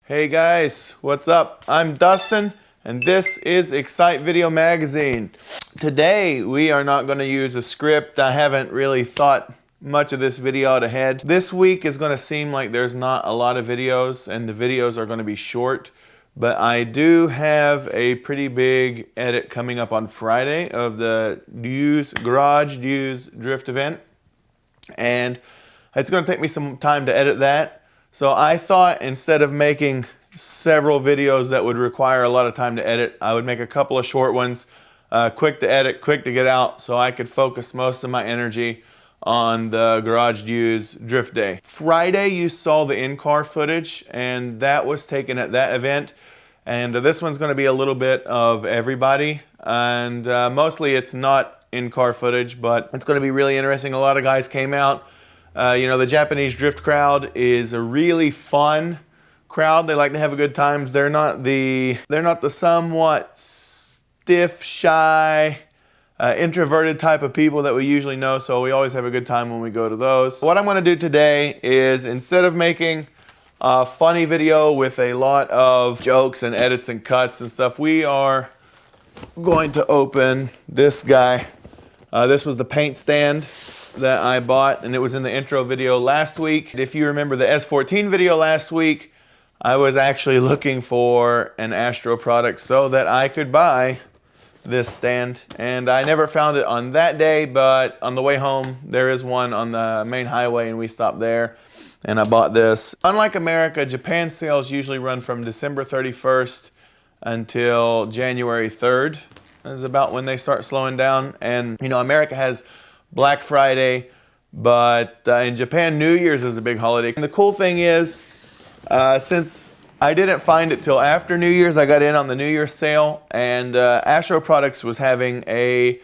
Hey guys, what's up? I'm Dustin and this is Excite Video Magazine. Today we are not going to use a script. I haven't really thought much of this video out ahead. This week is going to seem like there's not a lot of videos and the videos are going to be short, but I do have a pretty big edit coming up on Friday of the Garage Use Drift event, and it's going to take me some time to edit that. So I thought instead of making several videos that would require a lot of time to edit, I would make a couple of short ones, quick to edit, quick to get out, so I could focus most of my energy on the Garage Use Drift Day. Friday you saw the in-car footage, and that was taken at that event. And this one's going to be a little bit of everybody, and mostly it's not in-car footage, but it's going to be really interesting. A lot of guys came out. You know, the Japanese drift crowd is a really fun crowd. They like to have a good times. They're not the somewhat stiff, shy, introverted type of people that we usually know, so we always have a good time when we go to those. What I'm going to do today is, instead of making a funny video with a lot of jokes and edits and cuts and stuff, we are going to open this guy. This was the paint stand that I bought, and it was in the intro video last week. If you remember the S14 video last week, I was actually looking for an Astro product so that I could buy this stand, and I never found it on that day, but on the way home there is one on the main highway, and we stopped there and I bought this. Unlike America, Japan sales usually run from December 31st until January 3rd is about when they start slowing down. And you know, America has Black Friday, but in Japan, New Year's is a big holiday. And the cool thing is, since I didn't find it till after New Year's, I got in on the New Year's sale, and Astro Products was having a,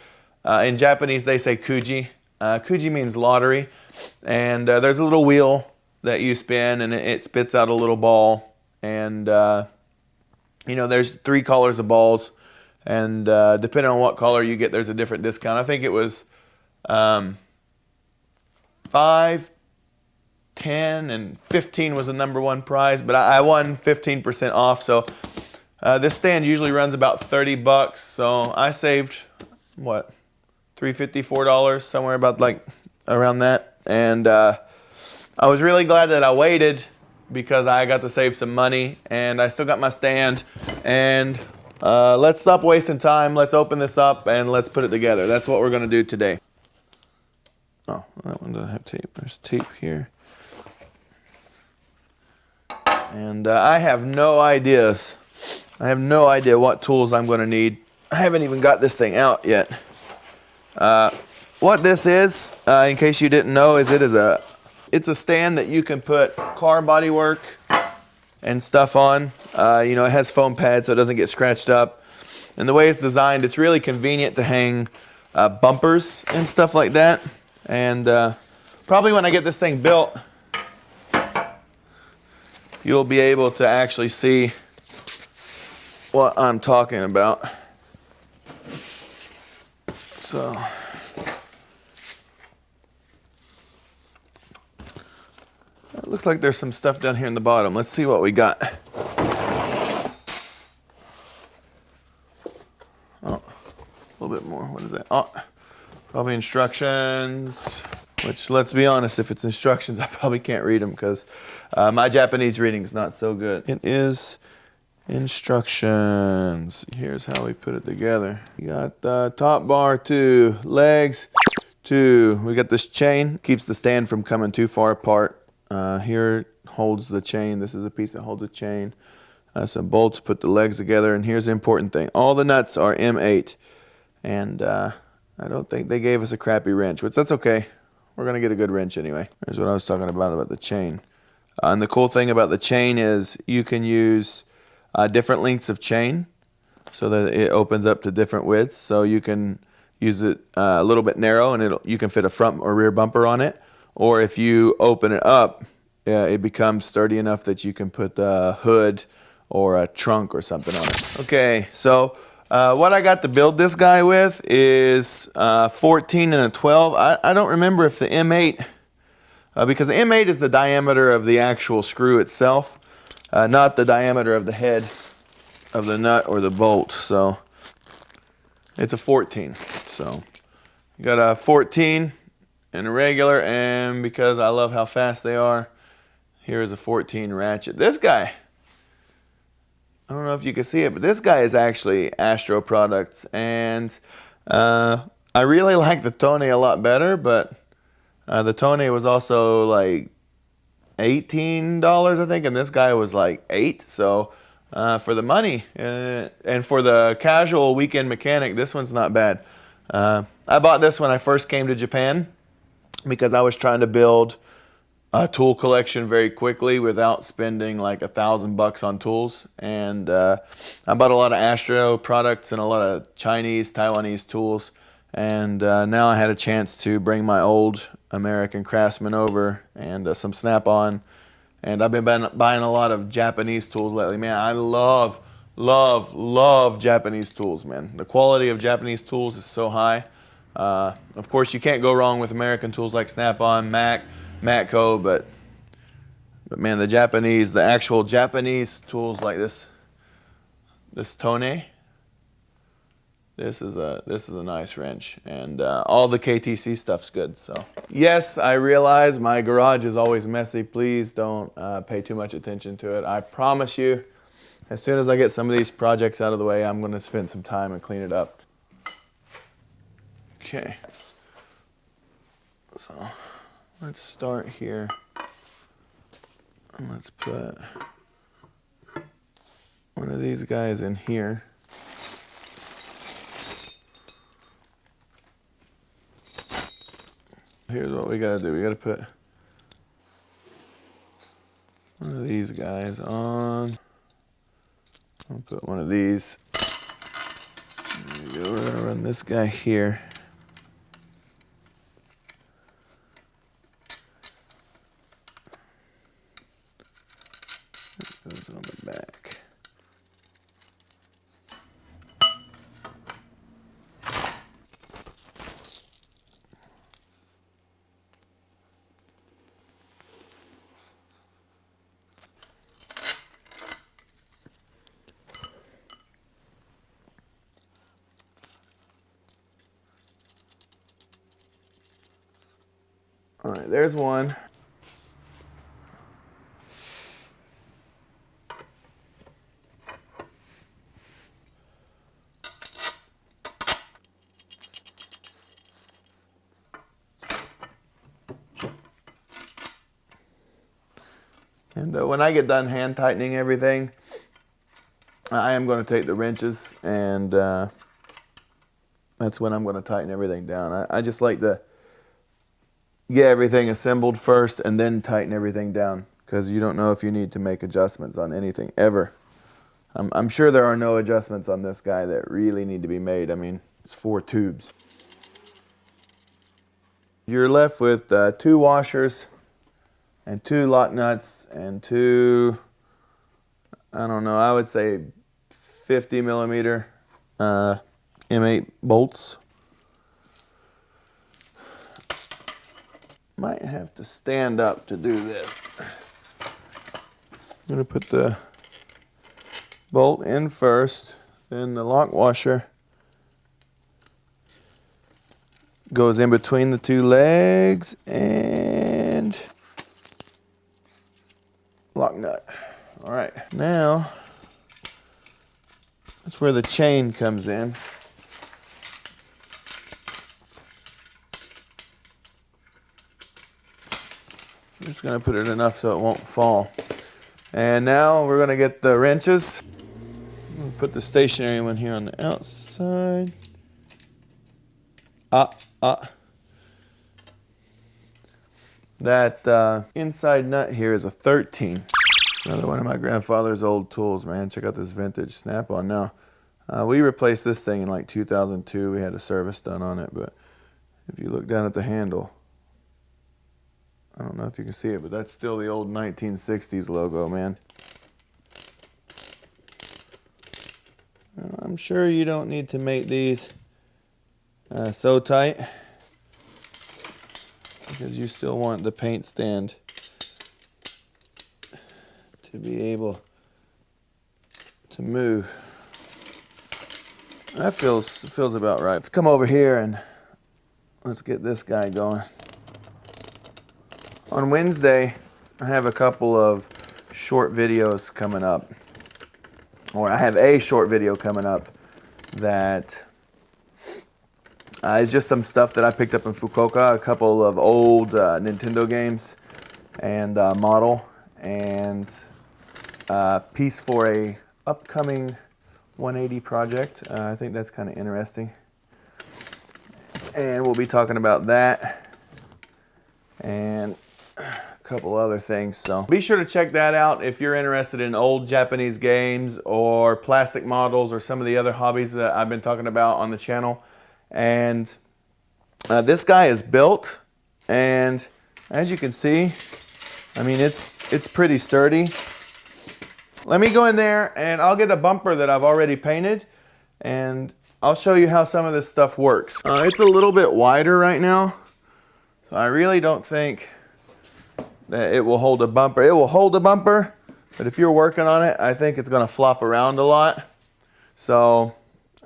in Japanese they say kuji. Kuji means lottery, and there's a little wheel that you spin and it spits out a little ball, and you know, there's 3 colors of balls, and depending on what color you get, there's a different discount. I think it was 5, 10, and 15 was the number 1 prize, but I won 15% off. So this stand usually runs about $30, so I saved what, $3.50, $4, somewhere about like around that. And I was really glad that I waited, because I got to save some money, and I still got my stand. And let's stop wasting time. Let's open this up and let's put it together. That's what we're going to do today. Oh, that one doesn't have tape. There's tape here. And I have no ideas. I have no idea what tools I'm going to need. I haven't even got this thing out yet. What this is, in case you didn't know, is it's a stand that you can put car bodywork and stuff on. You know, it has foam pads so it doesn't get scratched up. And the way it's designed, it's really convenient to hang bumpers and stuff like that. And probably when I get this thing built, you'll be able to actually see what I'm talking about. So it looks like there's some stuff down here in the bottom. Let's see what we got. Oh, a little bit more. What is that? Oh, probably instructions, which, let's be honest, if it's instructions, I probably can't read them, because my Japanese reading is not so good. It is instructions. Here's how we put it together. You got the top bar 2, legs 2. We got this chain, keeps the stand from coming too far apart. Here holds the chain. This is a piece that holds a chain. Some bolts put the legs together, and here's the important thing. All the nuts are M8, and I don't think they gave us a crappy wrench, which that's okay. We're going to get a good wrench anyway. Here's what I was talking about the chain. And the cool thing about the chain is you can use different lengths of chain so that it opens up to different widths. So you can use it a little bit narrow, and you can fit a front or rear bumper on it. Or if you open it up, it becomes sturdy enough that you can put a hood or a trunk or something on it. Okay, so what I got to build this guy with is 14 and a 12. I don't remember if the M8, because the M8 is the diameter of the actual screw itself. not the diameter of the head of the nut or the bolt. So it's a 14. So you got a 14 and a regular, and because I love how fast they are, here is a 14 ratchet. This guy, I don't know if you can see it, but this guy is actually Astro Products, and I really like the Tone a lot better, but the Tone was also like $18, I think, and this guy was like $8. So for the money and for the casual weekend mechanic, this one's not bad. I bought this when I first came to Japan because I was trying to build a tool collection very quickly without spending like $1,000 on tools. And I bought a lot of Astro products and a lot of Chinese, Taiwanese tools. And now I had a chance to bring my old American Craftsman over and some Snap-on. And I've been buying a lot of Japanese tools lately. Man, I love Japanese tools, man. The quality of Japanese tools is so high. Of course, you can't go wrong with American tools like Snap-on, Matco, but man, the actual Japanese tools like this Tone, this is a nice wrench, and all the KTC stuff's good. So yes, I realize my garage is always messy. Please don't pay too much attention to it. I promise you, as soon as I get some of these projects out of the way, I'm going to spend some time and clean it up. Okay, so let's start here. Let's put one of these guys in here. Here's what we gotta do. We gotta put one of these guys on. I'll put one of these. We're gonna run this guy here. Goes on the back. All right, there's one. And when I get done hand tightening everything, I am going to take the wrenches, and that's when I'm going to tighten everything down. I just like to get everything assembled first and then tighten everything down, because you don't know if you need to make adjustments on anything ever. I'm sure there are no adjustments on this guy that really need to be made. I mean, it's 4 tubes. You're left with 2 washers and 2 lock nuts and 2, I don't know, I would say 50 millimeter M8 bolts. Might have to stand up to do this. I'm gonna put the bolt in first, then the lock washer goes in between the 2 legs, and lock nut. All right, now that's where the chain comes in. I'm just gonna put it enough so it won't fall. And now we're gonna get the wrenches. I'm gonna put the stationary one here on the outside. That inside nut here is a 13. Another one of my grandfather's old tools, man. Check out this vintage Snap-on. Now, we replaced this thing in like 2002. We had a service done on it, but if you look down at the handle, I don't know if you can see it, but that's still the old 1960s logo, man. I'm sure you don't need to make these so tight, because you still want the paint stand to be able to move. That feels about right. Let's come over here and let's get this guy going. On Wednesday, I have a couple of short videos coming up. Or I have a short video coming up that is just some stuff that I picked up in Fukuoka, a couple of old Nintendo games and model, and piece for a upcoming 180 project. I think that's kind of interesting. And we'll be talking about that and a couple other things. So be sure to check that out if you're interested in old Japanese games or plastic models or some of the other hobbies that I've been talking about on the channel. And this guy is built, and as you can see, I mean, it's pretty sturdy. Let me go in there and I'll get a bumper that I've already painted, and I'll show you how some of this stuff works. It's a little bit wider right now, so I really don't think that it will hold a bumper. It will hold a bumper, but if you're working on it, I think it's gonna flop around a lot. So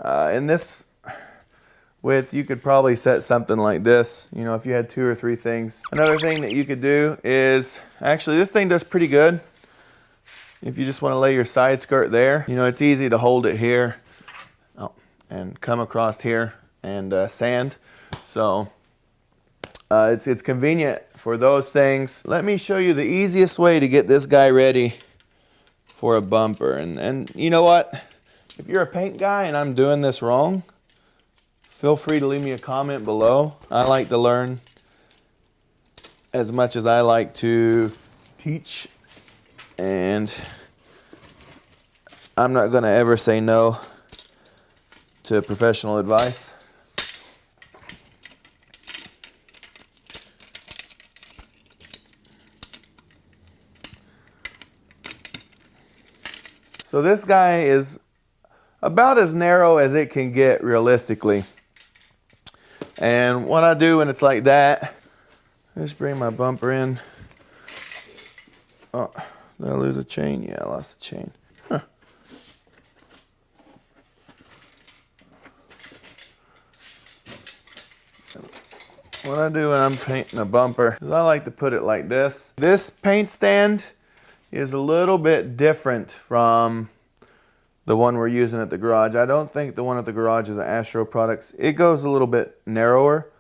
in this width, you could probably set something like this, you know, if you had 2 or 3 things. Another thing that you could do is, actually this thing does pretty good. If you just want to lay your side skirt there, you know, it's easy to hold it here and come across here and sand. So it's convenient for those things. Let me show you the easiest way to get this guy ready for a bumper. And you know what? If you're a paint guy and I'm doing this wrong, feel free to leave me a comment below. I like to learn as much as I like to teach, and I'm not going to ever say no to professional advice. So this guy is about as narrow as it can get realistically. And what I do when it's like that, just bring my bumper in. Oh, did I lose a chain? Yeah, I lost the chain. Huh. What I do when I'm painting a bumper is I like to put it like this. This paint stand is a little bit different from the one we're using at the garage. I don't think the one at the garage is an Astro Products. It goes a little bit narrower,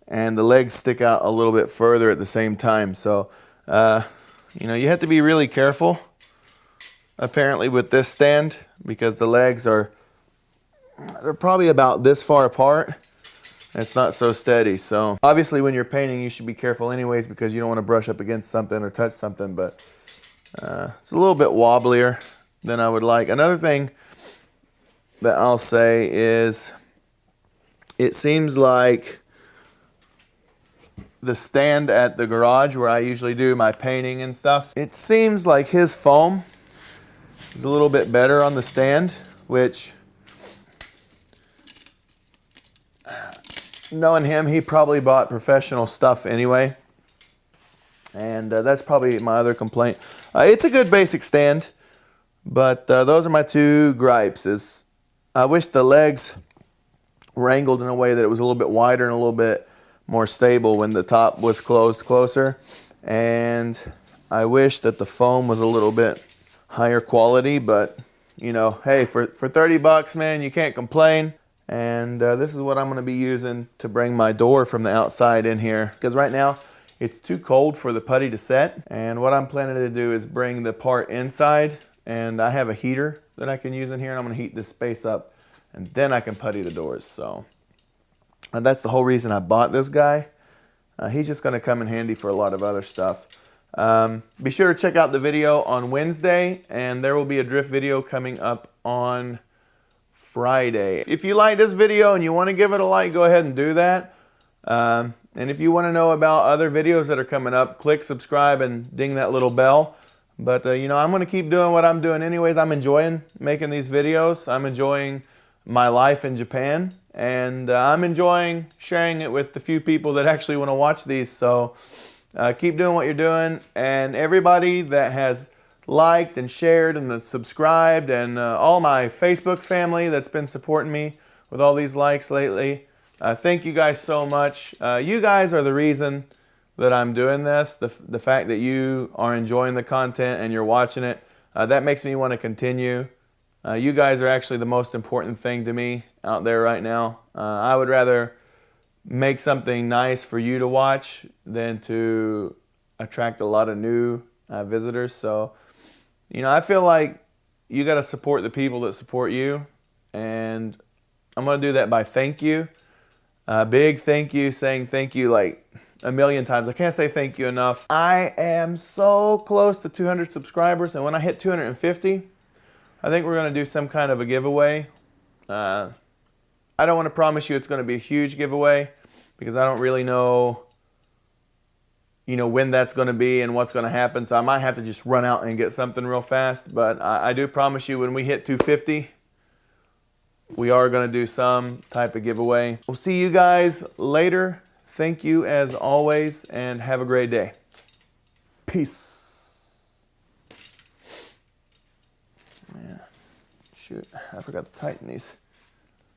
and the legs stick out a little bit further at the same time. So, you know, you have to be really careful, apparently, with this stand, because the legs they're probably about this far apart. It's not so steady. So, obviously, when you're painting, you should be careful anyways, because you don't want to brush up against something or touch something, but it's a little bit wobblier than I would like. Another thing that I'll say is, it seems like the stand at the garage where I usually do my painting and stuff, it seems like his foam is a little bit better on the stand, which, knowing him, he probably bought professional stuff anyway. And that's probably my other complaint. It's a good basic stand. But those are my 2 gripes. Is I wish the legs were angled in a way that it was a little bit wider and a little bit more stable when the top was closed closer. And I wish that the foam was a little bit higher quality, but you know, hey, for 30 bucks, man, you can't complain. And this is what I'm going to be using to bring my door from the outside in here, because right now it's too cold for the putty to set. And what I'm planning to do is bring the part inside. And I have a heater that I can use in here, and I'm going to heat this space up, and then I can putty the doors. So that's the whole reason I bought this guy. He's just going to come in handy for a lot of other stuff. Be sure to check out the video on Wednesday, and there will be a drift video coming up on Friday. If you like this video and you want to give it a like, go ahead and do that. And if you want to know about other videos that are coming up, click subscribe and ding that little bell. But, you know, I'm going to keep doing what I'm doing anyways. I'm enjoying making these videos. I'm enjoying my life in Japan. And I'm enjoying sharing it with the few people that actually want to watch these. So keep doing what you're doing. And everybody that has liked and shared and subscribed, and all my Facebook family that's been supporting me with all these likes lately. Thank you guys so much. You guys are the reason that I'm doing this. The fact that you are enjoying the content and you're watching it, that makes me want to continue. You guys are actually the most important thing to me out there right now. I would rather make something nice for you to watch than to attract a lot of new visitors. So, you know, I feel like you got to support the people that support you, and I'm going to do that by thank you. Big thank you, saying thank you like a million times. I can't say thank you enough. I am so close to 200 subscribers, and when I hit 250, I think we're going to do some kind of a giveaway. I don't want to promise you it's going to be a huge giveaway because I don't really know, you know, when that's going to be and what's going to happen. So I might have to just run out and get something real fast. But I do promise you when we hit 250, we are going to do some type of giveaway. We'll see you guys later. Thank you as always, and have a great day. Peace. Man, shoot, I forgot to tighten these.